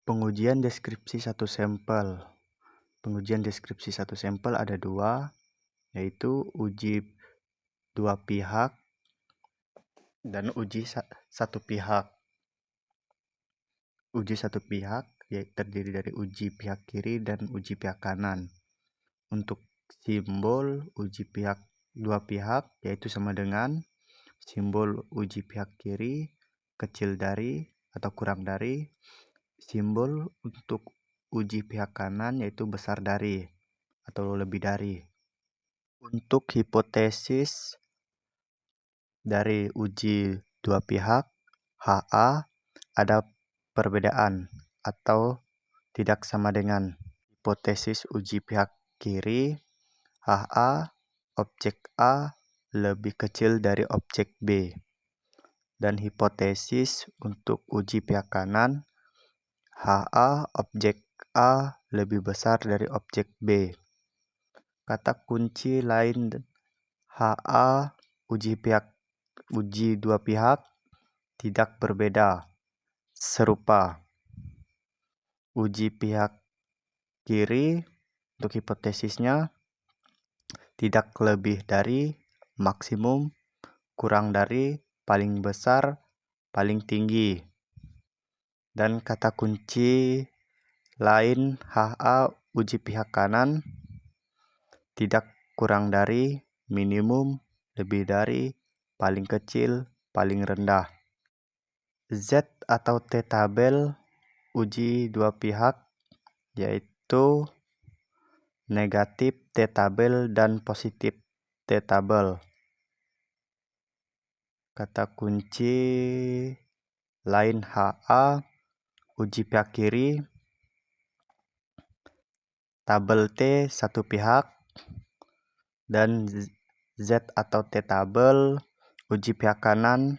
Pengujian deskripsi satu sampel. Pengujian deskripsi satu sampel ada dua, yaitu uji dua pihak dan uji satu pihak. Uji satu pihak yaitu terdiri dari uji pihak kiri dan uji pihak kanan. Untuk simbol uji pihak dua pihak yaitu sama dengan simbol uji pihak kiri kecil dari atau kurang dari, simbol untuk uji pihak kanan yaitu besar dari atau lebih dari. Untuk hipotesis dari uji dua pihak HA ada perbedaan atau tidak sama dengan hipotesis uji pihak kiri HA objek A lebih kecil dari objek B, dan hipotesis untuk uji pihak kanan HA objek A lebih besar dari objek B. Kata kunci lain HA uji dua pihak tidak berbeda, serupa. Uji pihak kiri untuk hipotesisnya tidak lebih dari, maksimum, kurang dari, paling besar, paling tinggi. Dan kata kunci lain HA uji pihak kanan tidak kurang dari, minimum, lebih dari, paling kecil, paling rendah. Z atau T tabel uji dua pihak yaitu negatif T tabel dan positif T tabel. Kata kunci lain HA uji pihak kiri tabel T satu pihak, dan Z atau T tabel uji pihak kanan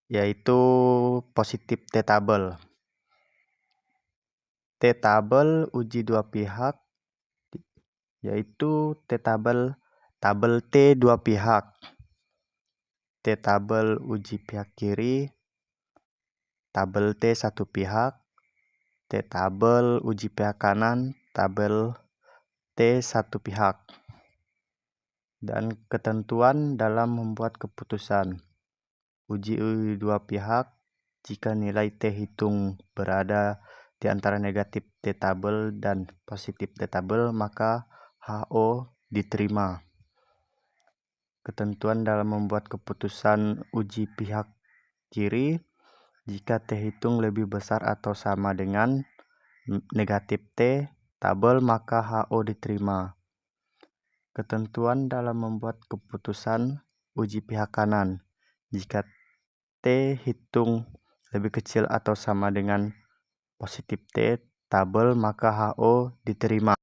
yaitu positif T tabel. T tabel uji dua pihak yaitu T tabel T dua pihak. T tabel uji pihak kiri tabel T satu pihak. T tabel uji pihak kanan tabel T satu pihak. Dan ketentuan dalam membuat keputusan uji dua pihak, jika nilai T hitung berada di antara negatif T tabel dan positif T tabel, maka HO diterima. Ketentuan dalam membuat keputusan uji pihak kiri, jika T hitung lebih besar atau sama dengan negatif T tabel, maka HO diterima. Ketentuan dalam membuat keputusan uji pihak kanan, jika T hitung lebih kecil atau sama dengan positif T tabel, maka HO diterima.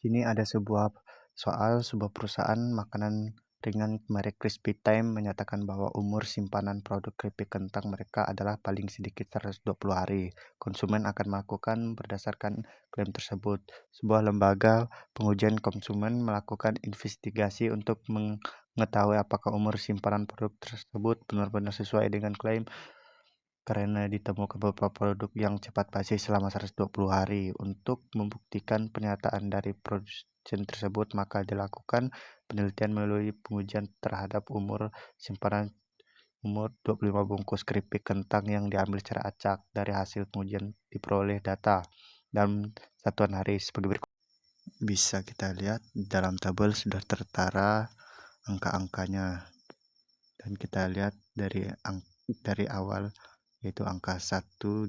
Sini ada sebuah soal, sebuah perusahaan makanan ringan merek Crispy Time menyatakan bahwa umur simpanan produk keripik kentang mereka adalah paling sedikit 120 hari. Konsumen akan melakukan berdasarkan klaim tersebut. Sebuah lembaga pengujian konsumen melakukan investigasi untuk mengetahui apakah umur simpanan produk tersebut benar-benar sesuai dengan klaim. Karena ditemukan beberapa produk yang cepat basi selama 120 hari. Untuk membuktikan pernyataan dari produsen tersebut, maka dilakukan penelitian melalui pengujian terhadap umur simpanan 25 bungkus keripik kentang yang diambil secara acak. Dari hasil pengujian diperoleh data dalam satuan hari sebagai berikut. Bisa kita lihat dalam tabel sudah tertara angka-angkanya, dan kita lihat dari awal yaitu angka 125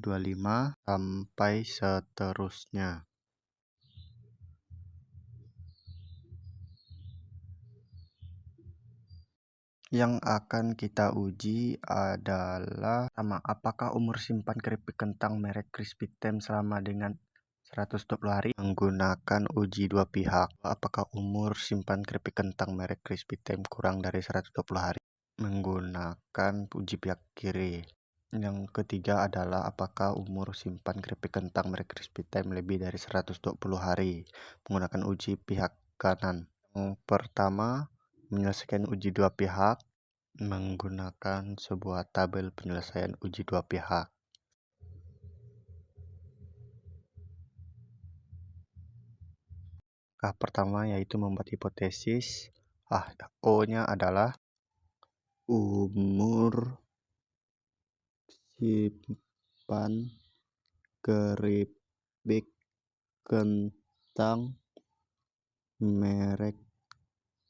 sampai seterusnya. Yang akan kita uji adalah apakah umur simpan keripik kentang merek Crispy Time selama dengan 120 hari menggunakan uji dua pihak. Apakah umur simpan keripik kentang merek Crispy Time kurang dari 120 hari menggunakan uji pihak kiri. Yang ketiga adalah apakah umur simpan keripik kentang merek Crispy Time lebih dari 120 hari menggunakan uji pihak kanan. Yang pertama, menyelesaikan uji dua pihak menggunakan sebuah tabel penyelesaian uji dua pihak. Langkah pertama yaitu membuat hipotesis. O-nya adalah umur simpan keripik kentang merek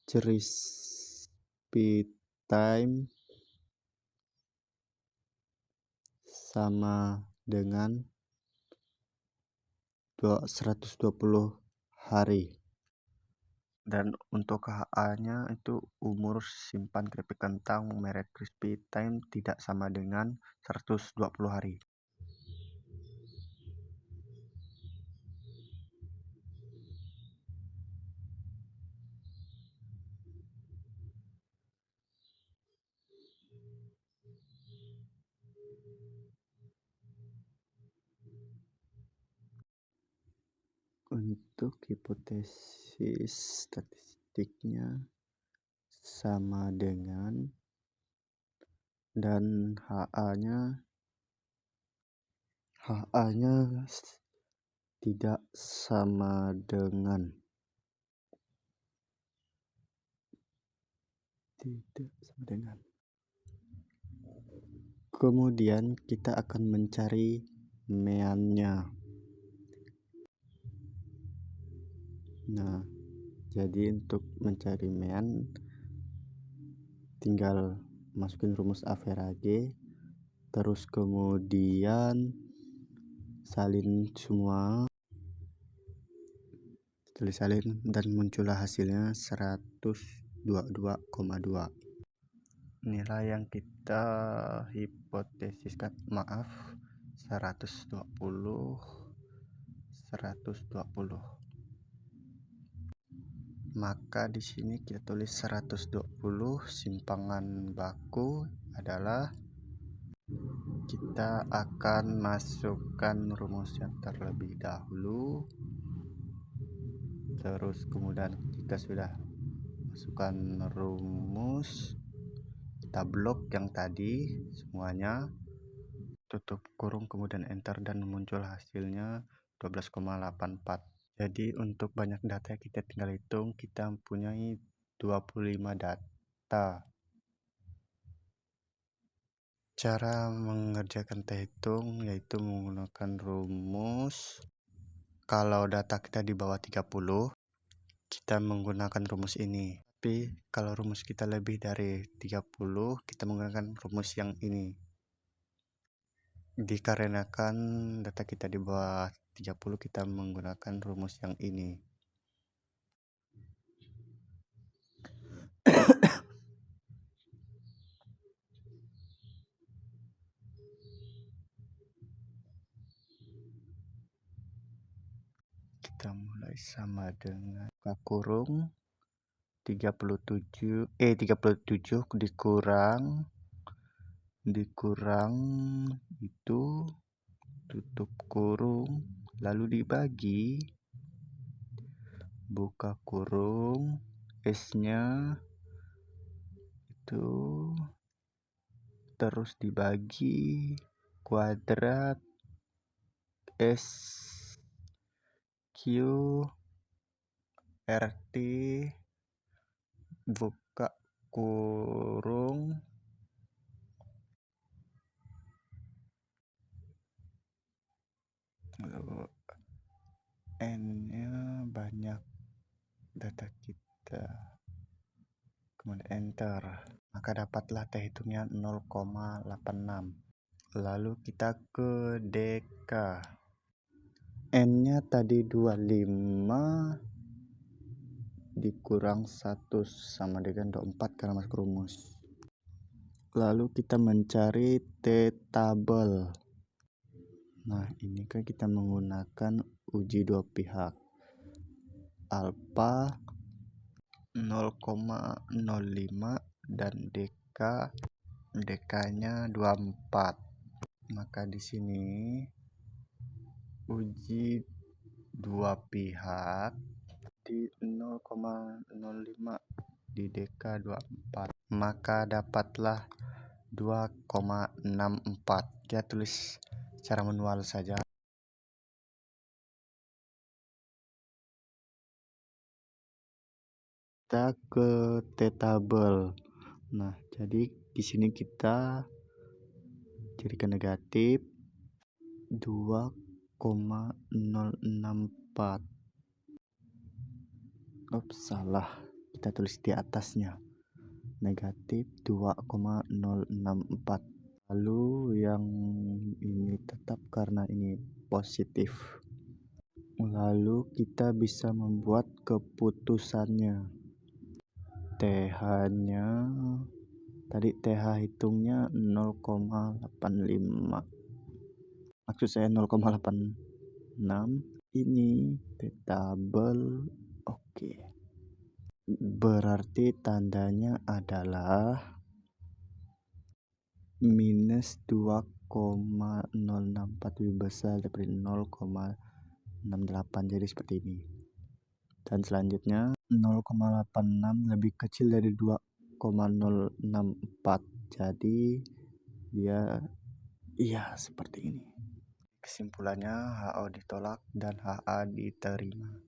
Crispy Time sama dengan 120 hari. Dan untuk HA-nya itu umur simpan keripik kentang merek Crispy Time tidak sama dengan 120 hari. Untuk hipotesis statistiknya sama dengan, dan HA-nya tidak sama dengan kemudian kita akan mencari mean-nya. Nah, jadi untuk mencari mean tinggal masukin rumus average, terus kemudian salin semua, salin dan muncullah hasilnya 122,2. Nilai yang kita hipotesiskan, 120. Maka di sini kita tulis 120. Simpangan baku adalah, kita akan masukkan rumusnya terlebih dahulu, terus kemudian kita sudah masukkan rumus, kita blok yang tadi semuanya, tutup kurung kemudian enter, dan muncul hasilnya 12,84. Jadi untuk banyak data kita tinggal hitung. Kita mempunyai 25 data. Cara mengerjakan teh hitung yaitu menggunakan rumus. Kalau data kita di bawah 30, kita menggunakan rumus ini. Tapi kalau rumus kita lebih dari 30, kita menggunakan rumus yang ini. Dikarenakan data kita di bawah 30, kita menggunakan rumus yang ini. Kita mulai sama dengan buka kurung 37 dikurang itu, tutup kurung, lalu dibagi, buka kurung, S-nya itu terus dibagi kuadrat S Q RT, buka kurung, lalu N-nya banyak data kita, kemudian enter, maka dapatlah teh hitungnya 0,86. Lalu kita ke DK. N-nya tadi 25 dikurang 1 sama dengan 24 karena masuk rumus. Lalu kita mencari T tabel. Nah, ini kan kita menggunakan uji dua pihak. Alpha 0,05 dan DK-nya 24. Maka di sini uji dua pihak di 0,05 di DK 24, maka dapatlah 2,64. Kita tulis secara manual saja. kita ke T-tabel. Nah, jadi di sini kita jadikan negatif 2,064. Salah. Kita tulis di atasnya. Negatif 2,064. Lalu yang ini tetap karena ini positif. Lalu kita bisa membuat keputusannya. TH-nya tadi TH hitungnya 0,85. Maksud saya 0,86. Ini T-tabel. Oke. Berarti tandanya adalah minus 2,064 lebih besar dari 0,68, jadi seperti ini. Dan selanjutnya 0,86 lebih kecil dari 2,064, jadi dia seperti ini. Kesimpulannya HO ditolak dan HA diterima.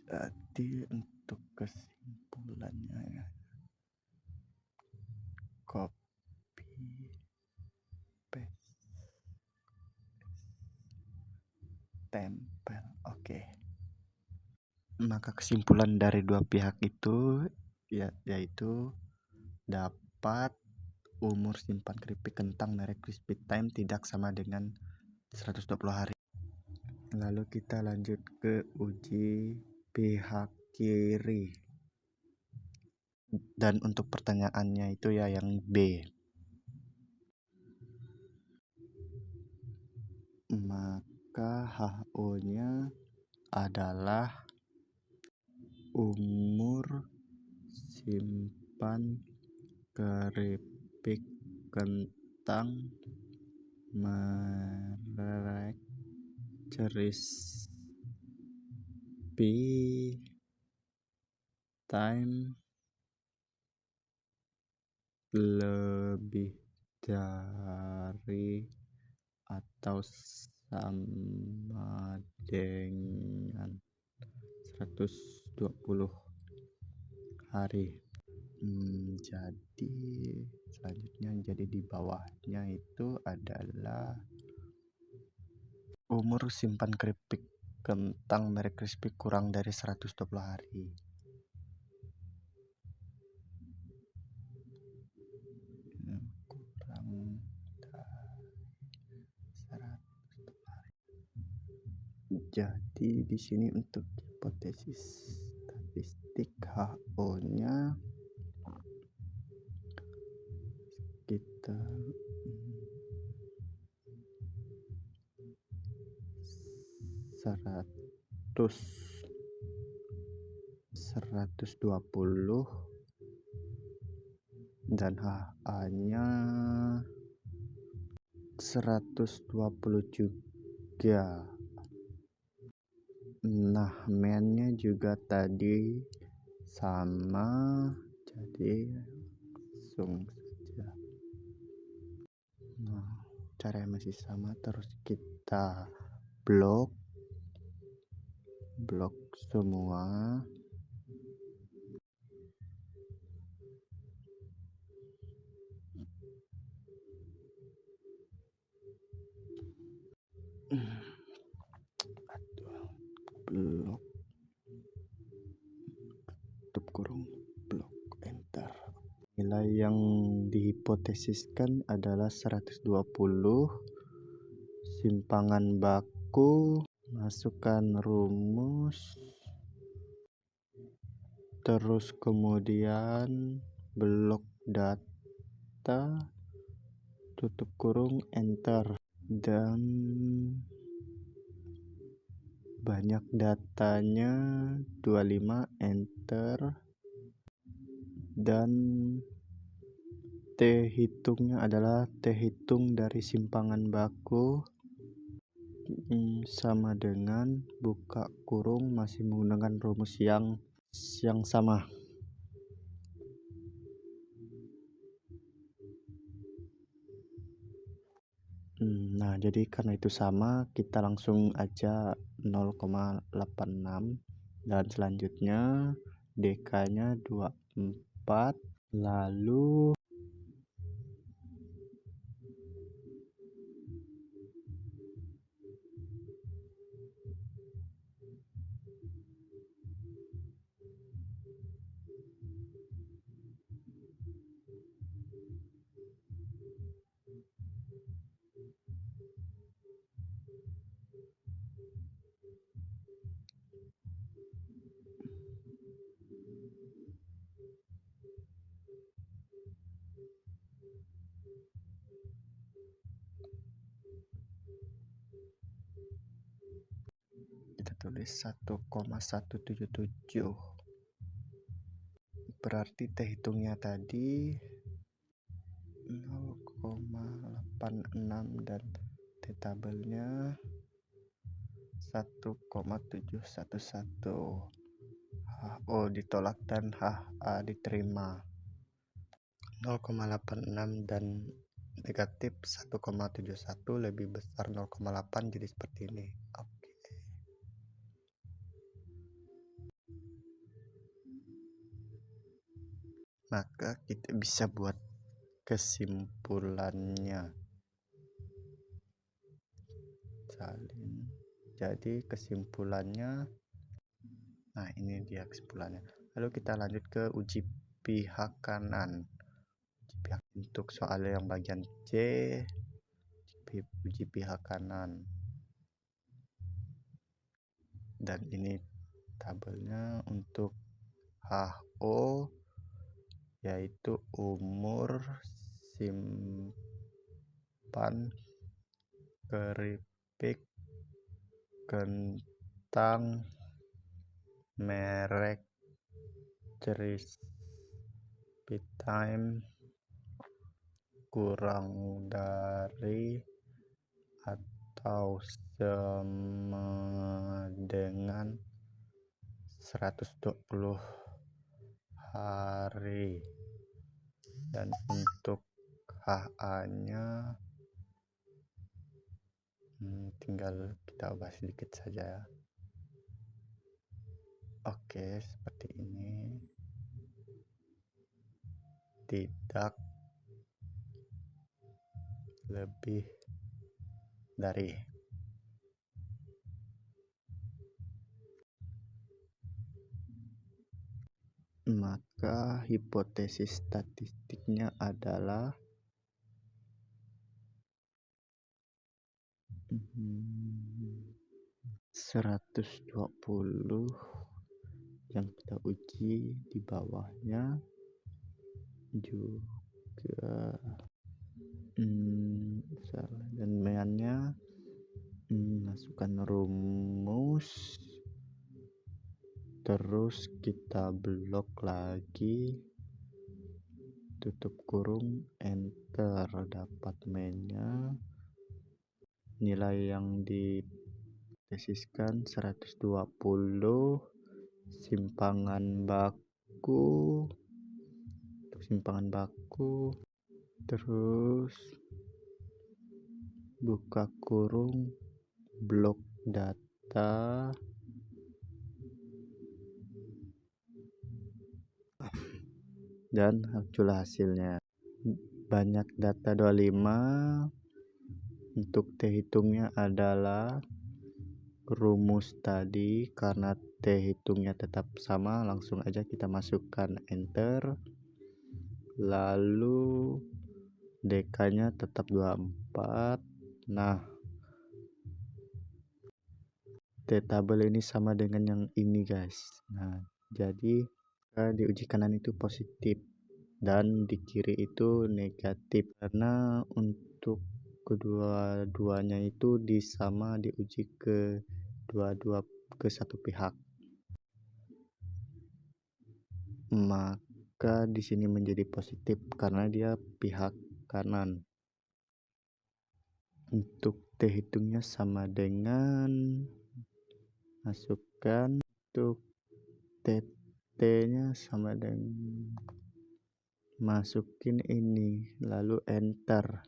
Jadi untuk kesimpulannya ya, copy paste tempel. Oke. Maka kesimpulan dari dua pihak itu yaitu dapat umur simpan keripik kentang merek Crispy Time tidak sama dengan 120 hari. Lalu kita lanjut ke uji pihak kiri. Dan untuk pertanyaannya itu ya yang B. Maka HO-nya adalah umur simpan keripik kentang merek Crispy Time lebih dari atau sama dengan 120 hari. Jadi selanjutnya jadi di bawahnya itu adalah umur simpan keripik kentang merek Crispy kurang dari 120 hari. Kurang dari 120 hari. Jadi di sini untuk hipotesis statistik HO-nya kita 120 dan HA-nya 120 juga. Nah, men-nya juga tadi sama, jadi langsung saja. Nah, caranya masih sama, terus kita blok semua. Blok tutup kurung blok enter. Nilai yang dihipotesiskan adalah 120. Simpangan baku, masukkan rumus, terus kemudian blok data, tutup kurung enter, dan banyak datanya 25 enter, dan T hitungnya adalah T hitung dari simpangan baku sama dengan buka kurung masih menggunakan rumus yang sama. Nah, jadi karena itu sama, kita langsung aja 0,86 Dan selanjutnya DK-nya 24, lalu kita tulis 1,177, berarti T hitungnya tadi 0,86 dan T tabelnya 1,711. HO ditolak dan HA diterima. 0,86 dan negatif 1,71 lebih besar 0,8, jadi seperti ini. Oke. Maka kita bisa buat kesimpulannya. Jadi kesimpulannya, nah ini dia kesimpulannya. Lalu kita lanjut ke uji pihak kanan. Untuk soal yang bagian C, uji pihak kanan. Dan ini tabelnya untuk HO, yaitu umur simpan keripik kentang merek Crispy Time kurang dari atau sama dengan 120 hari, dan untuk HA-nya tinggal kita ubah sedikit saja. Oke, seperti ini. Tidak lebih dari. Maka hipotesis statistiknya adalah 120 yang kita uji, di bawahnya juga dan mainnya masukkan rumus, terus kita blok lagi, tutup kurung, enter, dapat mainnya. Nilai yang ditesiskan 120, simpangan baku, untuk simpangan baku, terus buka kurung, blok data, dan muncullah hasilnya. Banyak data 25. Untuk T hitungnya adalah rumus tadi, karena T hitungnya tetap sama, langsung aja kita masukkan, enter. Lalu DK nya tetap 24. Nah, T tabel ini sama dengan yang ini guys. Nah, jadi di uji kanan itu positif dan di kiri itu negatif, karena untuk kedua-duanya itu disama diuji ke satu pihak. Maka di sini menjadi positif karena dia pihak kanan. Untuk T hitungnya sama dengan, masukkan, untuk TT nya sama dengan, masukin ini, lalu enter.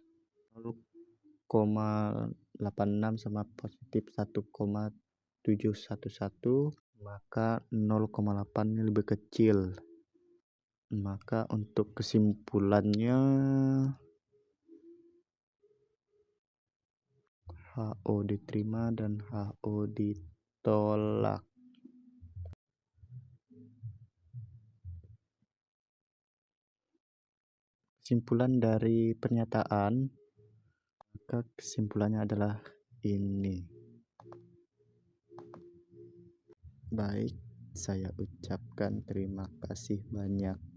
0,86 sama positif 1,711, maka 0,8 ini lebih kecil. Maka untuk kesimpulannya, HO diterima dan HO ditolak. Kesimpulan dari pernyataan, maka kesimpulannya adalah ini. Baik, saya ucapkan terima kasih banyak.